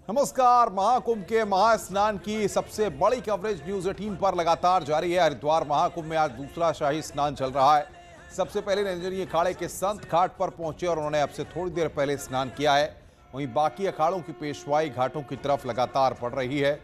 नमस्कार। महाकुंभ के महास्नान की सबसे बड़ी कवरेज न्यूज 18 पर लगातार जारी है। हरिद्वार महाकुंभ में आज दूसरा शाही स्नान चल रहा है। सबसे पहले निरंजनी अखाड़े के संत घाट पर पहुंचे और उन्होंने अब से थोड़ी देर पहले स्नान किया है। वहीं बाकी अखाड़ों की पेशवाई घाटों की तरफ लगातार बढ़ रही है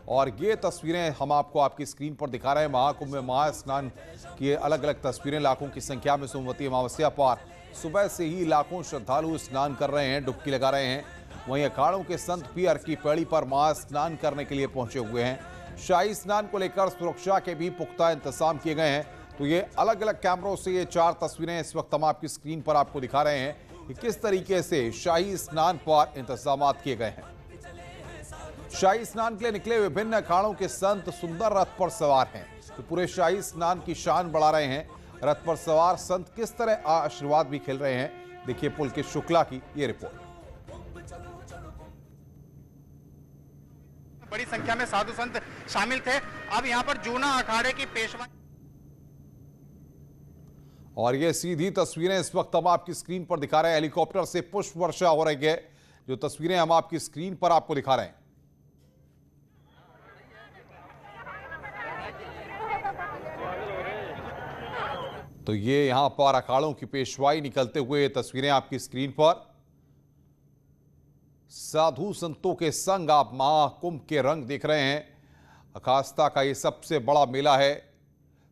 और ये तस्वीरें हम आपको आपकी स्क्रीन पर दिखा रहे हैं। महाकुंभ में महास्नान की अलग अलग तस्वीरें। लाखों की संख्या में सोमवती अमावस्या पर सुबह से ही लाखों श्रद्धालु स्नान कर रहे हैं, डुबकी लगा रहे हैं। वहीं अखाड़ों के संत भी हर की पैड़ी पर महास्नान करने के लिए पहुंचे हुए हैं। शाही स्नान को लेकर सुरक्षा के भी पुख्ता इंतजाम किए गए हैं। तो ये अलग अलग कैमरों से ये 4 तस्वीरें इस वक्त हम आपकी स्क्रीन पर आपको दिखा रहे हैं कि किस तरीके से शाही स्नान पर इंतजाम किए गए हैं। शाही स्नान के लिए निकले विभिन्न अखाड़ों के संत सुंदर रथ पर सवार हैं। तो पूरे शाही स्नान की शान बढ़ा रहे हैं। रथ पर सवार संत किस तरह आशीर्वाद भी खेल रहे हैं, देखिए पुलकित शुक्ला की ये रिपोर्ट। बड़ी संख्या में साधु संत शामिल थे। अब यहाँ पर जूना अखाड़े की पेशवाई और ये सीधी तस्वीरें इस वक्त हम आपकी स्क्रीन पर दिखा रहे हैं। हेलीकॉप्टर से पुष्प वर्षा हो रही है। जो तस्वीरें हम आपकी स्क्रीन पर आपको दिखा रहे हैं, तो ये यहां पर अखाड़ों की पेशवाई निकलते हुए तस्वीरें आपकी स्क्रीन पर। साधु संतों के संग आप महाकुंभ के रंग देख रहे हैं। अखास्ता का ये सबसे बड़ा मेला है।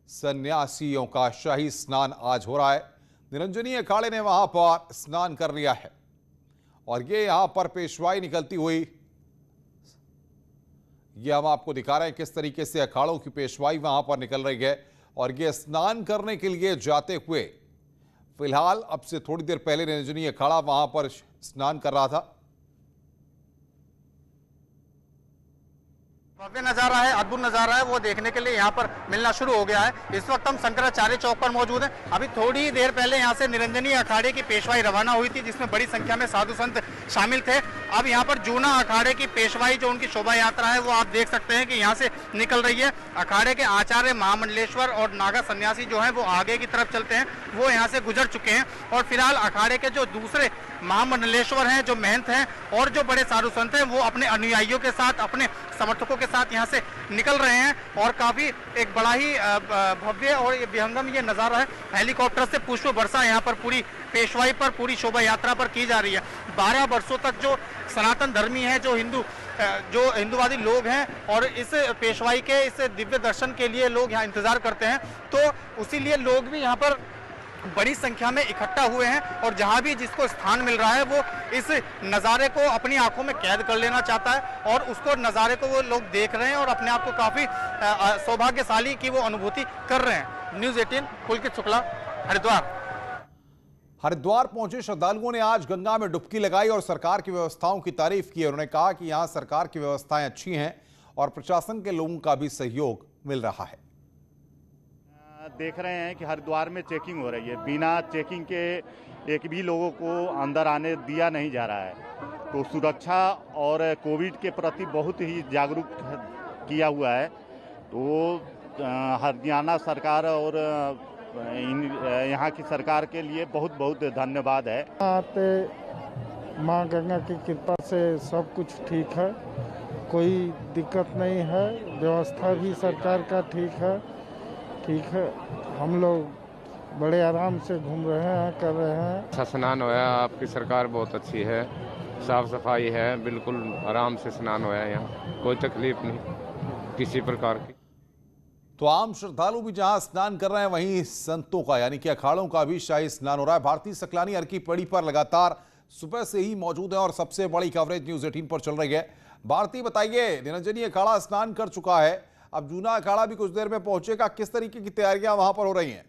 सन्यासियों का शाही स्नान आज हो रहा है। निरंजनी अखाड़े ने वहां पर स्नान कर लिया है और ये यहां पर पेशवाई निकलती हुई ये हम आपको दिखा रहे हैं किस तरीके से अखाड़ों की पेशवाई वहां पर निकल रही है। और ये स्नान करने के लिए जाते हुए फिलहाल अब से थोड़ी देर पहले निरंजनी अखाड़ा वहां पर स्नान कर रहा था। भव्य नजारा है, अद्भुत नजारा है, वो देखने के लिए यहाँ पर मिलना शुरू हो गया है। इस वक्त हम शंकराचार्य चौक पर मौजूद हैं। अभी थोड़ी देर पहले यहाँ से निरंजनी अखाड़े की पेशवाई रवाना हुई थी, जिसमें बड़ी संख्या में साधु संत शामिल थे। अब यहाँ पर जूना अखाड़े की पेशवाई जो उनकी शोभा यात्रा है वो आप देख सकते हैं कि यहाँ से निकल रही है। अखाड़े के आचार्य महामंडलेश्वर और नागा सन्यासी जो है वो आगे की तरफ चलते हैं, वो यहाँ से गुजर चुके हैं। और फिलहाल अखाड़े के जो दूसरे महामंडलेश्वर हैं, जो महंत हैं और जो बड़े साधु संत हैं, वो अपने अनुयायियों के साथ, अपने समर्थकों के साथ यहाँ से निकल रहे हैं। और काफी एक बड़ा ही भव्य और विहंगम ये नजारा है। हेलीकॉप्टर से पुष्प वर्षा यहाँ पर पूरी पेशवाई पर, पूरी शोभा यात्रा पर की जा रही है। 12 वर्षों तक जो सनातन धर्मी है, जो हिंदूवादी लोग हैं और इस पेशवाई के, इस दिव्य दर्शन के लिए लोग यहाँ इंतजार करते हैं, तो उसीलिए लोग भी यहाँ पर बड़ी संख्या में इकट्ठा हुए हैं। और जहां भी जिसको स्थान मिल रहा है वो इस नज़ारे को अपनी आंखों में कैद कर लेना चाहता है और उसको नज़ारे को वो लोग देख रहे हैं और अपने आप को काफी सौभाग्यशाली की वो अनुभूति कर रहे हैं। न्यूज़ 18 पुलकित शुक्ला, हरिद्वार। हरिद्वार पहुंचे श्रद्धालुओं ने आज गंगा में डुबकी लगाई और सरकार की व्यवस्थाओं की तारीफ की। उन्होंने कहा कि यहां सरकार की व्यवस्थाएं अच्छी हैं और प्रशासन के लोगों का भी सहयोग मिल रहा है। देख रहे हैं कि हरिद्वार में चेकिंग हो रही है। बिना चेकिंग के एक भी लोगों को अंदर आने दिया नहीं जा रहा है। तो सुरक्षा और कोविड के प्रति बहुत ही जागरूक किया हुआ है। तो हरियाणा सरकार और यहाँ की सरकार के लिए बहुत बहुत धन्यवाद है। आते माँ गंगा की कृपा से सब कुछ ठीक है, कोई दिक्कत नहीं है। व्यवस्था भी सरकार का ठीक है। हम लोग बड़े आराम से घूम रहे हैं, कर रहे हैं। अच्छा स्नान होया, आपकी सरकार बहुत अच्छी है, साफ सफाई है, बिल्कुल आराम से स्नान होया। यहाँ कोई तकलीफ नहीं किसी प्रकार की। तो आम श्रद्धालु भी जहां स्नान कर रहे हैं, वहीं संतों का यानी कि अखाड़ों का भी शाही स्नान हो रहा है। भारती सकलानी हर की पैड़ी पर लगातार सुबह से ही मौजूद है और सबसे बड़ी कवरेज न्यूज़ 18 पर चल रही है। भारती बताइए, निरंजनी अखाड़ा स्नान कर चुका है, अब जूना अखाड़ा भी कुछ देर में पहुंचेगा, किस तरीके की तैयारियां वहां पर हो रही हैं?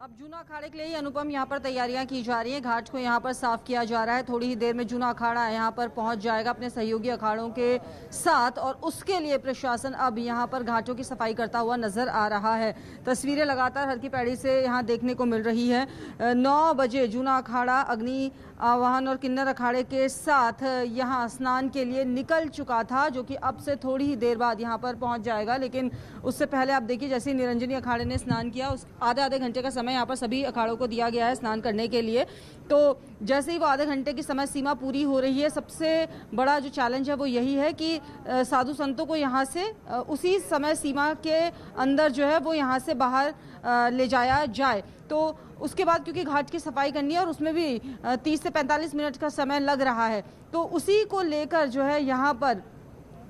अब जूना अखाड़े के लिए अनुपम यहाँ पर तैयारियां की जा रही हैं। घाट को यहाँ पर साफ किया जा रहा है। थोड़ी ही देर में जूना अखाड़ा यहाँ पर पहुँच जाएगा अपने सहयोगी अखाड़ों के साथ और उसके लिए प्रशासन अब यहाँ पर घाटों की सफाई करता हुआ नजर आ रहा है। तस्वीरें लगातार हर की पैड़ी से यहाँ देखने को मिल रही है। 9 बजे जूना अखाड़ा अग्नि वाहन और किन्नर अखाड़े के साथ यहाँ स्नान के लिए निकल चुका था, जो कि अब से थोड़ी ही देर बाद यहाँ पर पहुँच जाएगा। लेकिन उससे पहले आप देखिए, जैसे निरंजनी अखाड़े ने स्नान किया, उस आधे घंटे का समय समय यहाँ पर सभी अखाड़ों को दिया गया है स्नान करने के लिए। तो जैसे ही वो आधे घंटे की समय सीमा पूरी हो रही है, सबसे बड़ा जो चैलेंज है वो यही है कि साधु संतों को यहाँ से उसी समय सीमा के अंदर जो है वो यहाँ से बाहर ले जाया जाए। तो उसके बाद क्योंकि घाट की सफाई करनी है और उसमें भी 30 से 45 मिनट का समय लग रहा है, तो उसी को लेकर जो है यहाँ पर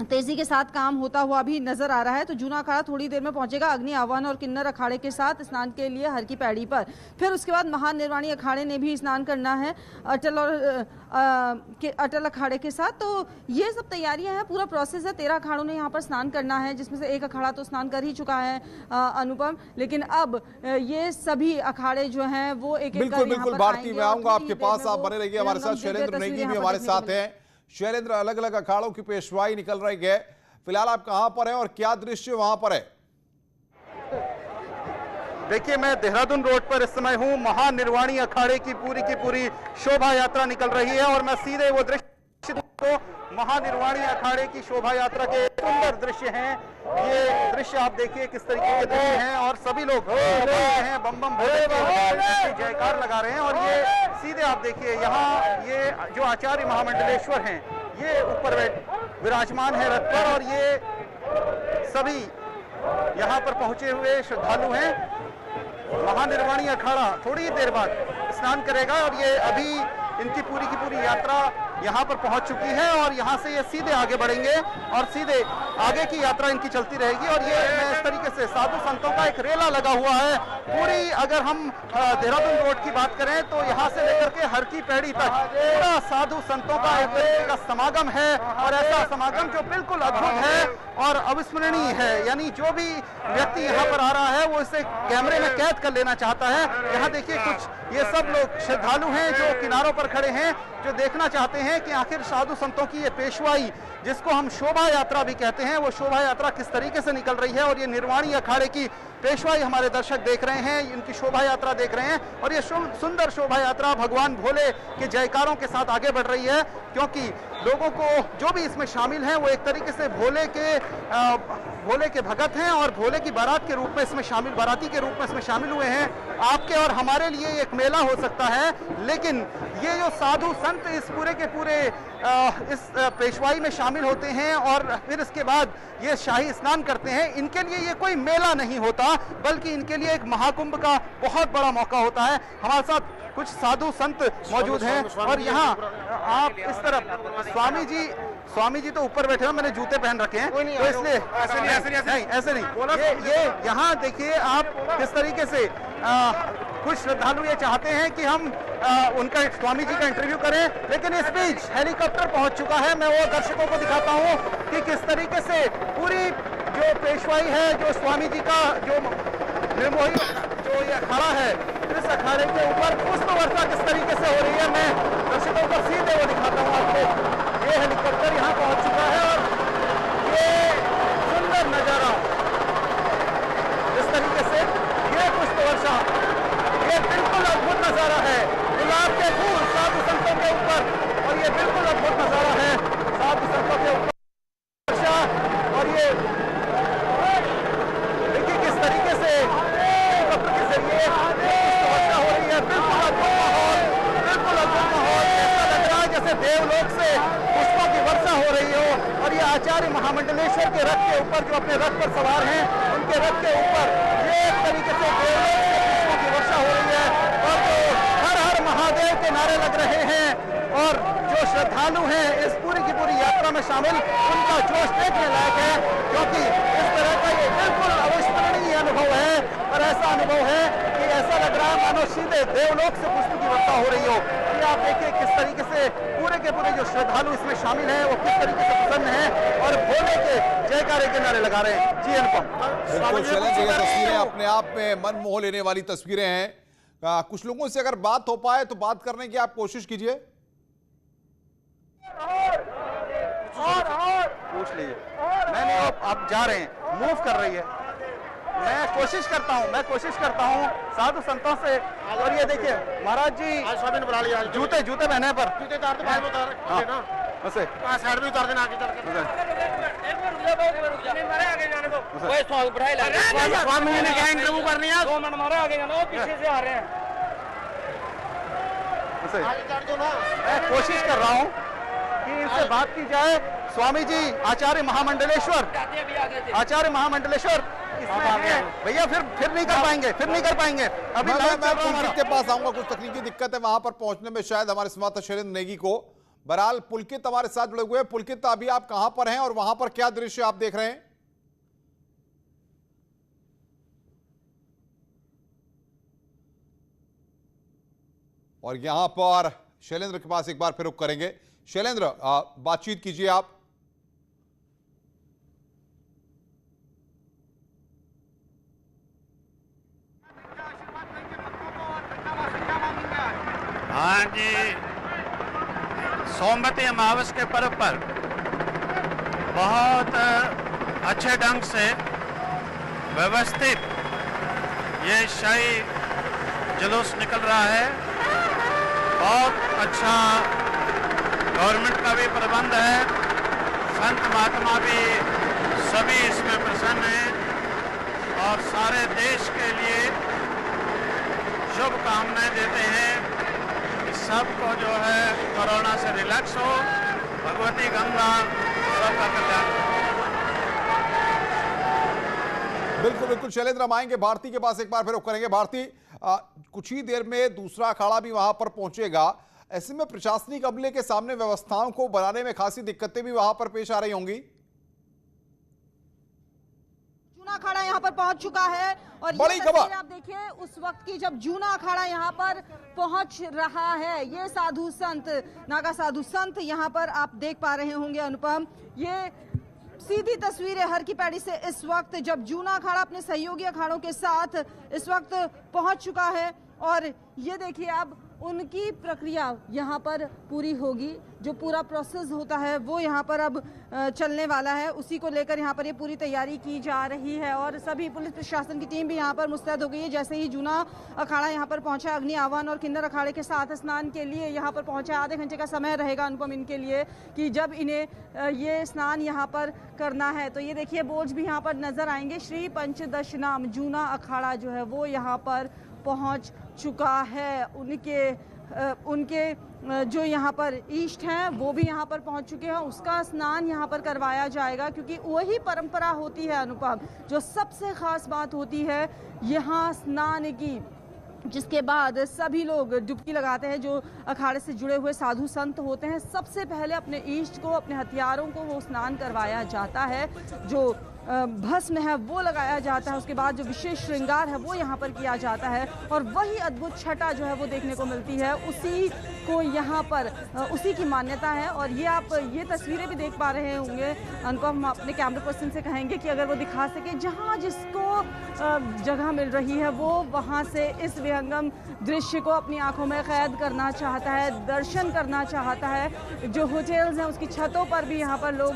तेजी के साथ काम होता हुआ भी नजर आ रहा है। तो जूना अखाड़ा थोड़ी देर में पहुंचेगा अग्नि आह्वान और किन्नर अखाड़े के साथ स्नान के लिए हर की पैड़ी पर। फिर उसके बाद महानिर्वाणी अखाड़े ने भी स्नान करना है अटल अखाड़े के साथ। तो ये सब तैयारियां हैं, पूरा प्रोसेस है। 13 अखाड़ों ने यहाँ पर स्नान करना है, जिसमें से एक अखाड़ा तो स्नान कर ही चुका है अनुपम, लेकिन अब ये सभी अखाड़े जो हैं वो एक बिल्कुल भारती, मैं आऊंगा आपके पास, आप बने रहिए हमारे साथ। शैलेंद्र नेगी भी हमारे साथ हैं। शैलेंद्र, अलग अलग अखाड़ों की पेशवाई निकल रही है, फिलहाल आप कहां पर हैं और क्या दृश्य वहां पर है? देखिए, मैं देहरादून रोड पर इस समय हूं। महानिर्वाणी अखाड़े की पूरी शोभा यात्रा निकल रही है और मैं सीधे वो दृश्य तो महानिर्वाणी अखाड़े की शोभा यात्रा के सुंदर दृश्य हैं। ये दृश्य आप देखिए किस तरीके के दृश्य हैं और सभी लोग हैं, बम बम भोले के जयकार लगा रहे हैं। और ये सीधे आप देखिए यहाँ ये जो आचार्य महामंडलेश्वर हैं ये ऊपर विराजमान है रथ पर, और ये सभी यहाँ पर पहुंचे हुए श्रद्धालु हैं। महानिर्वाणी अखाड़ा थोड़ी देर बाद स्नान करेगा और ये अभी इनकी पूरी यात्रा यहाँ पर पहुंच चुकी है और यहाँ से ये सीधे आगे बढ़ेंगे और सीधे आगे की यात्रा इनकी चलती रहेगी। और ये इस तरीके से साधु संतों का एक रेला लगा हुआ है पूरी। अगर हम देहरादून रोड की बात करें तो यहाँ से लेकर के हर की पैड़ी तक पूरा साधु संतों का एक तरीके का समागम है, और ऐसा समागम जो बिल्कुल अद्भुत है और अविस्मरणीय है। यानी जो भी व्यक्ति यहाँ पर आ रहा है वो इसे कैमरे में कैद कर लेना चाहता है। यहाँ देखिए कुछ ये सब लोग श्रद्धालु हैं जो किनारों पर खड़े हैं, जो देखना चाहते हैं कि आखिर साधु संतों की ये पेशवाई, जिसको हम शोभा यात्रा भी कहते हैं, वो शोभा यात्रा किस तरीके से निकल रही है। और ये निर्वाणी अखाड़े की पेशवाई हमारे दर्शक देख रहे हैं, इनकी शोभा यात्रा देख रहे हैं और ये सुंदर शोभा यात्रा भगवान भोले के जयकारों के साथ आगे बढ़ रही है। क्योंकि लोगों को जो भी इसमें शामिल हैं वो एक तरीके से भोले के भगत हैं और भोले की बारात के रूप में इसमें शामिल, बाराती के रूप में इसमें शामिल हुए हैं। आपके और हमारे लिए एक मेला हो सकता है, लेकिन ये जो साधु संत इस पूरे के पूरे इस पेशवाई में शामिल होते हैं और फिर इसके बाद ये शाही स्नान करते हैं, इनके लिए ये कोई मेला नहीं होता बल्कि इनके लिए एक महाकुंभ का बहुत बड़ा मौका होता है। हमारे साथ कुछ साधु संत मौजूद हैं और यहाँ आप इस तरफ स्वामी जी तो ऊपर बैठे हैं, मैंने जूते पहन रखे हैं तो इसलिए ऐसे नहीं ये यहाँ देखिए आप किस तरीके से कुछ श्रद्धालु ये चाहते हैं कि हम उनका स्वामी जी का इंटरव्यू करें, लेकिन इस बीच हेलीकॉप्टर पहुंच चुका है। मैं वो दर्शकों को दिखाता हूं कि किस तरीके से पूरी जो पेशवाई है, जो स्वामी जी का जो निर्मोही जो ये अखाड़ा है, इस अखाड़े के ऊपर पुष्प वर्षा किस तरीके से हो रही है, मैं दर्शकों को सीधे वो दिखाता हूँ आपको। ये हेलीकॉप्टर यहाँ पहुंच चुका है और ये सुंदर नजारा इस तरीके से ये पुष्प वर्षा, ये बिल्कुल अद्भुत नजारा है। गुलाब के फूल साधु संतों के ऊपर और ये बिल्कुल अद्भुत नजारा है साधु संतों के ऊपर वर्षा। और ये देखिए किस तरीके से हेलीकॉप्टर के जरिए वर्षा हो रही है। बिल्कुल अद्भुत माहौल, बिल्कुल अद्भुत माहौल। ऐसा लग रहा है जैसे देवलोक से पुष्पों की वर्षा हो रही हो। और ये आचार्य महामंडलेश्वर के रथ के ऊपर जो अपने रथ पर सवार हैं, उनके रथ के ऊपर ये एक तरीके से देवलोक से पुष्पों की वर्षा हो रही है और जो हर हर महादेव के नारे लग रहे हैं और जो श्रद्धालु हैं इस पूरी की पूरी यात्रा में शामिल, उनका जोश देखने लायक है। क्योंकि इस तरह का ये बिल्कुल अविस्मरणीय अनुभव है और ऐसा अनुभव है कि ऐसा लग रहा है मानो सीधे देवलोक से पुष्प की वर्षा हो रही हो। ये आप देखिए किस तरीके से पूरे के पूरे जो श्रद्धालु इसमें शामिल हैं वो किस तरीके से प्रसन्न हैं और भोले के जयकारे के नारे लगा रहे हैं। जी अनुपम, ये तस्वीरें अपने आप में मन मोह लेने वाली तस्वीरें हैं। कुछ लोगों से अगर बात हो पाए तो बात करने की आप कोशिश कीजिए, पूछ लीजिए। नहीं आप जा रहे हैं, मूव कर रही है। मैं कोशिश करता हूँ साधु संतों से। और ये देखिए महाराज जी जूते पहने पर ऐसे साइड में उतार देना, आगे चल के। स्वामी जी ने क्या इंटरव्यू करनी है? 2 मिनट मारे, आगे जाना, वो पीछे से आ रहे हैं। आगे चढ़ दो ना। मैं कोशिश कर रहा हूँ कि इनसे बात की जाए। स्वामी जी, आचार्य महामंडलेश्वर, आचार्य महामंडलेश्वर भैया, फिर नहीं कर पाएंगे, फिर नहीं कर पाएंगे। अभी मैं पुलकित के पास आऊंगा, कुछ तकनीकी दिक्कत है वहां पर पहुंचने में, शायद हमारे संवाददाता शैलेंद्र नेगी को। बहरहाल पुलकित हमारे साथ जुड़े हुए हैं। पुलकित, अभी आप कहां पर हैं और वहां पर क्या दृश्य आप देख रहे हैं? और यहां पर शैलेंद्र के पास एक बार फिर रुक करेंगे। शैलेंद्र, बातचीत कीजिए आप। हाँ जी, सोमवती अमावस के पर्व पर बहुत अच्छे ढंग से व्यवस्थित ये शाही जुलूस निकल रहा है। बहुत अच्छा गवर्नमेंट का भी प्रबंध है, संत महात्मा भी सभी इसमें प्रसन्न हैं और सारे देश के लिए शुभकामनाएं देते हैं कि सबको जो है कोरोना से रिलैक्स हो, भगवती गंगा सबका कल्याण। बिल्कुल बिल्कुल शैलेंद्र, हम आएंगे भारती के पास एक बार फिर रुक करेंगे। भारती, कुछ ही देर में दूसरा अखाड़ा भी वहां पर पहुंचेगा। ऐसे में प्रशासनिक अमले के सामने व्यवस्थाओं को बनाने में खासी दिक्कतें भी वहां पर पेश आ रही होंगी। जूना अखाड़ा यहाँ पर पहुंच चुका है और बड़ी खबर आप देखिए उस वक्त की जब जूना अखाड़ा यहाँ पर पहुंच रहा है। ये साधु संत, नागा साधु संत यहाँ पर आप देख पा रहे होंगे अनुपम। ये सीधी तस्वीरें हर की पैड़ी से इस वक्त जब जूना अखाड़ा अपने सहयोगी अखाड़ों के साथ इस वक्त पहुंच चुका है और ये देखिए अब उनकी प्रक्रिया यहाँ पर पूरी होगी। जो पूरा प्रोसेस होता है वो यहाँ पर अब चलने वाला है, उसी को लेकर यहाँ पर ये पूरी तैयारी की जा रही है और सभी पुलिस प्रशासन की टीम भी यहाँ पर मुस्तैद हो गई है। जैसे ही जूना अखाड़ा यहाँ पर पहुंचा, अग्नि आह्वान और किन्नर अखाड़े के साथ स्नान के लिए यहाँ पर पहुंचा। आधे घंटे का समय रहेगा अनुपम इनके लिए कि जब इन्हें ये स्नान यहाँ पर करना है। तो ये देखिए बोर्ड भी यहाँ पर नजर आएंगे। श्री पंचदशनाम जूना अखाड़ा जो है वो यहाँ पर पहुंच चुका है। उनके जो यहाँ पर इष्ट हैं वो भी यहाँ पर पहुँच चुके हैं। उसका स्नान यहाँ पर करवाया जाएगा क्योंकि वही परंपरा होती है अनुपम, जो सबसे ख़ास बात होती है यहाँ स्नान की, जिसके बाद सभी लोग डुबकी लगाते हैं। जो अखाड़े से जुड़े हुए साधु संत होते हैं सबसे पहले अपने इष्ट को, अपने हथियारों को वो स्नान करवाया जाता है। जो भस्म है वो लगाया जाता है, उसके बाद जो विशेष श्रृंगार है वो यहाँ पर किया जाता है और वही अद्भुत छटा जो है वो देखने को मिलती है। उसी को यहाँ पर उसी की मान्यता है और ये आप ये तस्वीरें भी देख पा रहे होंगे अनुपम। हम अपने कैमरा पर्सन से कहेंगे कि अगर वो दिखा सके, जहाँ जिसको जगह मिल रही है वो वहाँ से इस विहंगम दृश्य को अपनी आंखों में कैद करना चाहता है, दर्शन करना चाहता है। जो होटल्स हैं उसकी छतों पर भी यहाँ पर लोग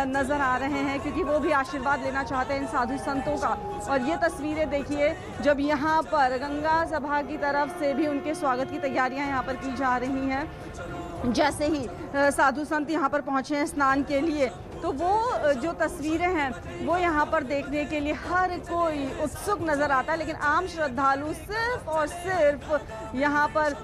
नज़र आ रहे हैं क्योंकि वो भी आशीर्वाद लेना चाहते हैं इन साधु संतों का। और ये तस्वीरें देखिए जब यहाँ पर गंगा सभा की तरफ से भी उनके स्वागत की तैयारियां यहाँ पर की जा रही हैं। जैसे ही साधु संत यहाँ पर पहुँचे हैं स्नान के लिए, तो वो जो तस्वीरें हैं वो यहाँ पर देखने के लिए हर कोई उत्सुक नज़र आता है। लेकिन आम श्रद्धालु सिर्फ और सिर्फ यहाँ पर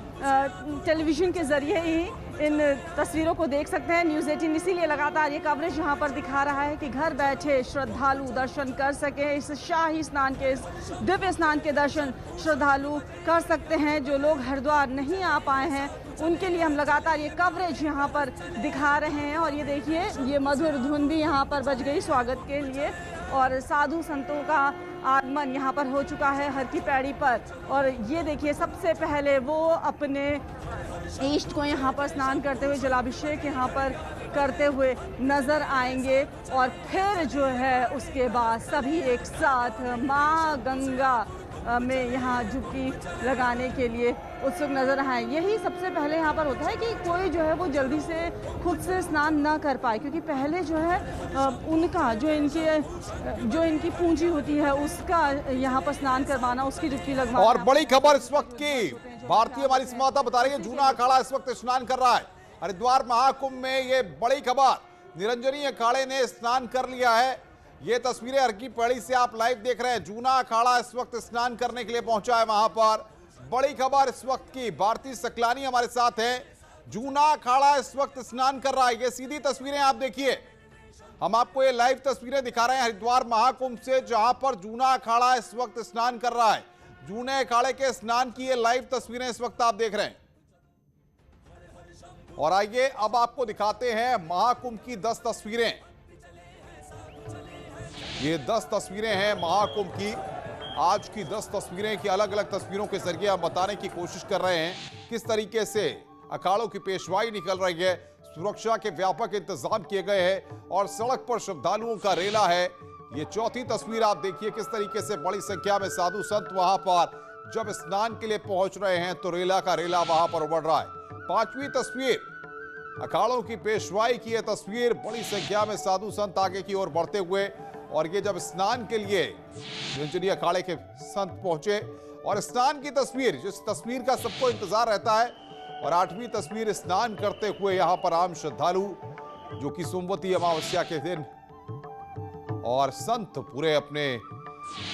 टेलीविज़न के ज़रिए ही इन तस्वीरों को देख सकते हैं। न्यूज़ 18 इसीलिए लगातार ये कवरेज यहाँ पर दिखा रहा है कि घर बैठे श्रद्धालु दर्शन कर सकें। इस शाही स्नान के, इस दिव्य स्नान के दर्शन श्रद्धालु कर सकते हैं। जो लोग हरिद्वार नहीं आ पाए हैं उनके लिए हम लगातार ये कवरेज यहाँ पर दिखा रहे हैं। और ये देखिए ये मधुर धुन भी यहाँ पर बज गई स्वागत के लिए और साधु संतों का आगमन यहाँ पर हो चुका है हर की पैड़ी पर। और ये देखिए सबसे पहले वो अपने इष्ट को यहाँ पर स्नान करते हुए, जलाभिषेक यहाँ पर करते हुए नज़र आएंगे और फिर जो है उसके बाद सभी एक साथ माँ गंगा में यहाँ डुबकी लगाने के लिए उत्सुक नज़र आए। यही सबसे पहले यहाँ पर होता है कि कोई जो है वो जल्दी से खुद से स्नान ना कर पाए, क्योंकि पहले जो है उनका जो इनकी पूंजी होती है उसका यहाँ पर स्नान करवाना, उसकी डुबकी लगवाना। और बड़ी खबर इस वक्त की, भारतीय हमारी संवाददाता बता रही है जूना अखाड़ा इस वक्त स्नान कर रहा है। हरिद्वार महाकुंभ में ये बड़ी खबर, निरंजनी अखाड़े ने स्नान कर लिया है। ये तस्वीरें हर की पैड़ी से आप लाइव देख रहे हैं। जूना अखाड़ा इस वक्त स्नान करने के लिए पहुंचा है वहां पर। बड़ी खबर इस वक्त की, भारती सकलानी हमारे साथ है। जूना अखाड़ा इस वक्त स्नान कर रहा है। ये सीधी तस्वीरें आप देखिए, हम आपको ये लाइव तस्वीरें दिखा रहे हैं हरिद्वार महाकुंभ से, जहां पर जूना अखाड़ा इस वक्त स्नान कर रहा है। जूने अखाड़े के स्नान की ये लाइव तस्वीरें इस वक्त आप देख रहे हैं। और आइए अब आपको दिखाते हैं महाकुंभ की 10 तस्वीरें। ये 10 तस्वीरें हैं महाकुंभ की। आज की 10 तस्वीरें की अलग अलग तस्वीरों के जरिए हम बताने की कोशिश कर रहे हैं किस तरीके से अखाड़ों की पेशवाई निकल रही है, सुरक्षा के व्यापक इंतजाम किए गए हैं और सड़क पर श्रद्धालुओं का रेला है। ये चौथी तस्वीर आप देखिए, किस तरीके से बड़ी संख्या में साधु संत वहां पर जब स्नान के लिए पहुंच रहे हैं तो रेला का रेला वहां पर उमड़ रहा है। पांचवी तस्वीर, अखाड़ों की पेशवाई की यह तस्वीर, बड़ी संख्या में साधु संत आगे की ओर बढ़ते हुए, और ये जब स्नान के लिए निरंजनी अखाड़े के संत पहुंचे और स्नान की तस्वीर, जिस तस्वीर का सबको इंतजार रहता है। और 8वीं तस्वीर, स्नान करते हुए यहां पर आम श्रद्धालु जो कि सोमवती अमावस्या के दिन, और संत पूरे अपने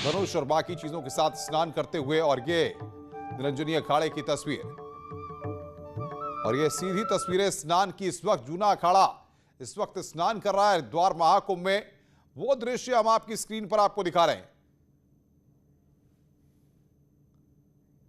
धनुष और बाकी चीजों के साथ स्नान करते हुए। और ये निरंजनी अखाड़े की तस्वीर, और ये सीधी तस्वीरें स्नान की। इस वक्त जूना अखाड़ा इस वक्त स्नान कर रहा है हरिद्वार महाकुंभ में। वो दृश्य हम आपकी स्क्रीन पर आपको दिखा रहे हैं।